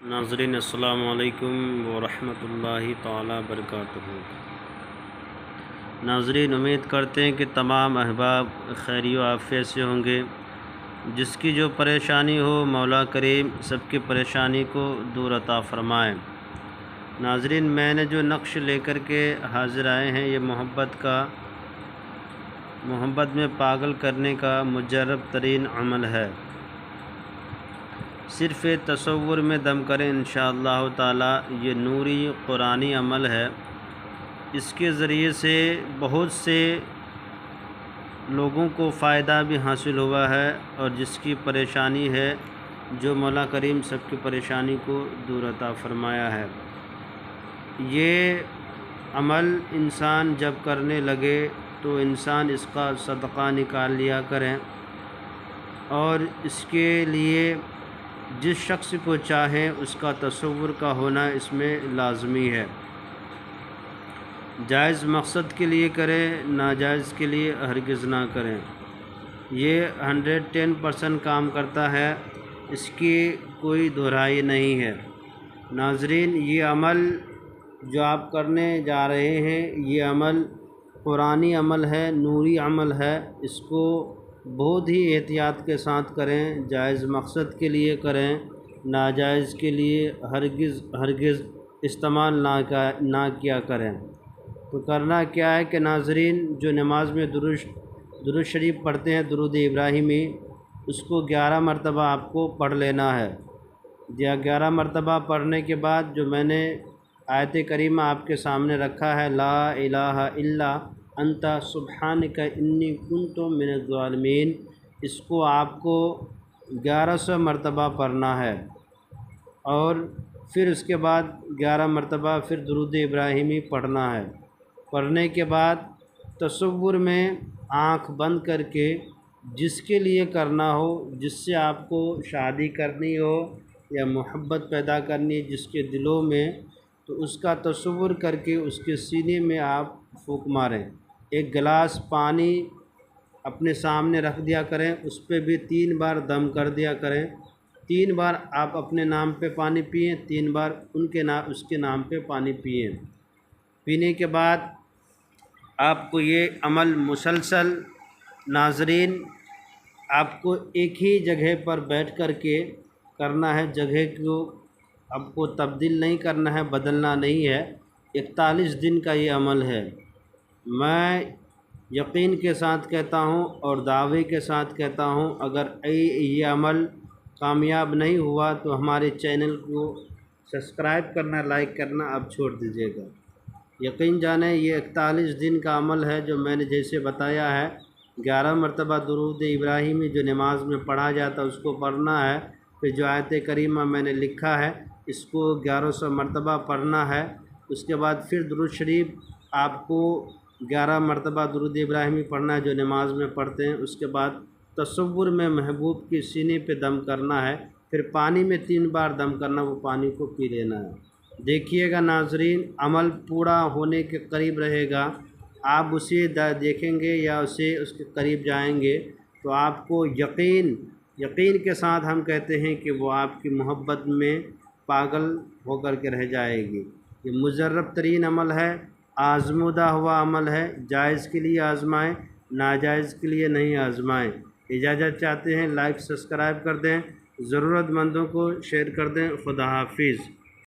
ناظرین السلام علیکم ورحمۃ اللہ تعالی وبرکاتہ۔ ناظرین، امید کرتے ہیں کہ تمام احباب خیر و عافیت سے ہوں گے۔ جس کی جو پریشانی ہو مولا کریم سب کی پریشانی کو دور عطا فرمائے۔ ناظرین، میں نے جو نقش لے کر کے حاضر آئے ہیں یہ محبت میں پاگل کرنے کا مجرب ترین عمل ہے۔ صرف تصور میں دم کریں انشاءاللہ تعالی۔ یہ نوری قرآنی عمل ہے۔ اس کے ذریعے سے بہت سے لوگوں کو فائدہ بھی حاصل ہوا ہے، اور جس کی پریشانی ہے جو مولا کریم سب کی پریشانی کو دور عطا فرمایا ہے۔ یہ عمل انسان جب کرنے لگے تو انسان اس کا صدقہ نکال لیا کریں، اور اس کے لیے جس شخص کو چاہیں اس کا تصور کا ہونا اس میں لازمی ہے۔ جائز مقصد کے لیے کریں، ناجائز کے لیے ہرگز نہ کریں۔ یہ 110% کام کرتا ہے، اس کی کوئی دہرائی نہیں ہے۔ ناظرین، یہ عمل جو آپ کرنے جا رہے ہیں یہ عمل قرآنی عمل ہے، نوری عمل ہے۔ اس کو بہت ہی احتیاط کے ساتھ کریں۔ جائز مقصد کے لیے کریں، ناجائز کے لیے ہرگز استعمال نہ کیا کریں۔ تو کرنا کیا ہے کہ ناظرین، جو نماز میں درود شریف پڑھتے ہیں، درود ابراہیمی، اس کو 11 مرتبہ آپ کو پڑھ لینا ہے۔ 11 مرتبہ پڑھنے کے بعد جو میں نے آیت کریمہ آپ کے سامنے رکھا ہے، لا الہ الا انت سبحانک انی کنت من الظالمین، اس کو آپ کو 1100 مرتبہ پڑھنا ہے، اور پھر اس کے بعد 11 مرتبہ پھر درود ابراہیمی پڑھنا ہے۔ پڑھنے کے بعد تصور میں آنکھ بند کر کے جس کے لیے کرنا ہو، جس سے آپ کو شادی کرنی ہو یا محبت پیدا کرنی جس کے دلوں میں، تو اس کا تصور کر کے اس کے سینے میں آپ پھونک ماریں۔ ایک گلاس پانی اپنے سامنے رکھ دیا کریں، اس پہ بھی 3 بار دم کر دیا کریں۔ 3 بار آپ اپنے نام پہ پانی پئیں، 3 بار اس کے نام پہ پانی پئیں۔ پینے کے بعد آپ کو یہ عمل مسلسل، ناظرین، آپ کو ایک ہی جگہ پر بیٹھ کر کے کرنا ہے۔ جگہ کو آپ کو تبدیل نہیں کرنا ہے، بدلنا نہیں ہے۔ 41 دن کا یہ عمل ہے۔ میں یقین کے ساتھ کہتا ہوں اور دعوے کے ساتھ کہتا ہوں، اگر یہ عمل کامیاب نہیں ہوا تو ہمارے چینل کو سبسکرائب کرنا، لائک کرنا اب چھوڑ دیجیے گا۔ یقین جانیں یہ 41 دن کا عمل ہے جو میں نے جیسے بتایا ہے۔ 11 مرتبہ درود ابراہیمی جو نماز میں پڑھا جاتا ہے اس کو پڑھنا ہے۔ پھر جو آیت کریمہ میں نے لکھا ہے اس کو 1100 مرتبہ پڑھنا ہے۔ اس کے بعد پھر درود شریف آپ کو 11 مرتبہ درود ابراہیمی پڑھنا ہے جو نماز میں پڑھتے ہیں۔ اس کے بعد تصور میں محبوب کی سینے پہ دم کرنا ہے، پھر پانی میں 3 بار دم کرنا، وہ پانی کو پی لینا ہے۔ دیکھیے گا ناظرین، عمل پورا ہونے کے قریب رہے گا۔ آپ اسے دیکھیں گے یا اس کے قریب جائیں گے تو آپ کو یقین کے ساتھ ہم کہتے ہیں کہ وہ آپ کی محبت میں پاگل ہو کر کے رہ جائے گی۔ یہ مجرب ترین عمل ہے، آزمودہ ہوا عمل ہے۔ جائز کے لیے آزمائیں، ناجائز کے لیے نہیں آزمائیں۔ اجازت چاہتے ہیں، لائک سبسکرائب کر دیں، ضرورت مندوں کو شیئر کر دیں۔ خدا حافظ۔